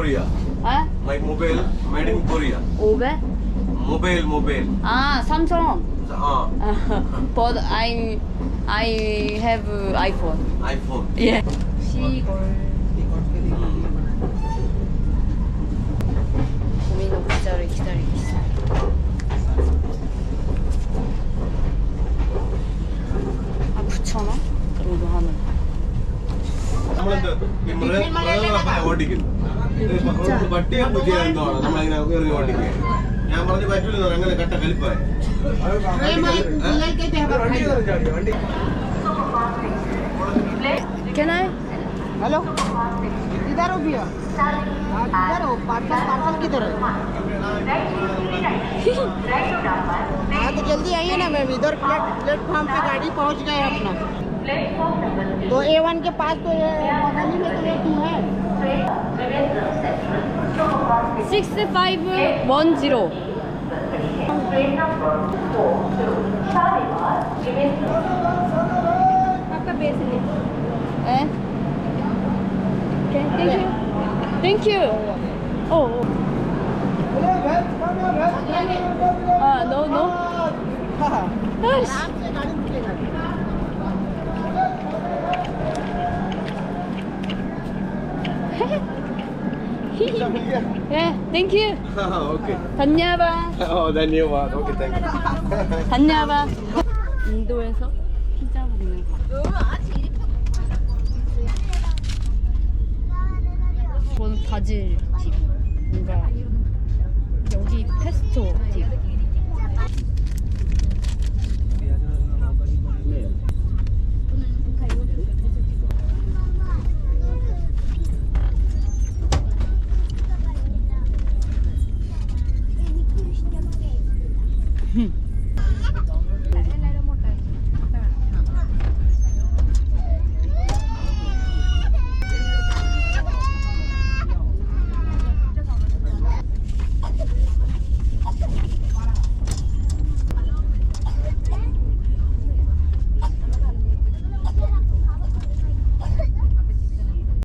Korea. 에? My mobile made in Korea. 500? Mobile. 아, 3,000원. But I have iPhone. iPhone. 예. 시골. 고민의 글자를 기다리고 있어요. 아, 9,000원? 정도 하는. നമ്മളെന്ത് മൃഗങ്ങളെ ഓടിക്കുന്നു പട്ടിയെ പുതിയ എന്താണ് നമ്മളിങ്ങനെ കയറി ഓടിക്കുക ഞാൻ പറഞ്ഞു പറ്റൂല അങ്ങനെ കട്ട കലിപ്പായി Can I? हेलो किधर हो भैया किधर हो पार्सल किधर है हाँ तो जल्दी आइए ना मैम इधर प्लेटफॉर्म पे गाड़ी पहुंच गए अपना तो A1 के पास तो ये मोहाली में तो A2 है 6510. आपका बेस है Okay, thank you. Oh. No. Gosh. Yeah, thank you. Okay 다녀봐. ധന്യവാദ ഓക്കെ താങ്ക് യു 다녀봐. 인도에서 피자 먹는 거. 이건 바질집. 뭔가 여기 페스토 집.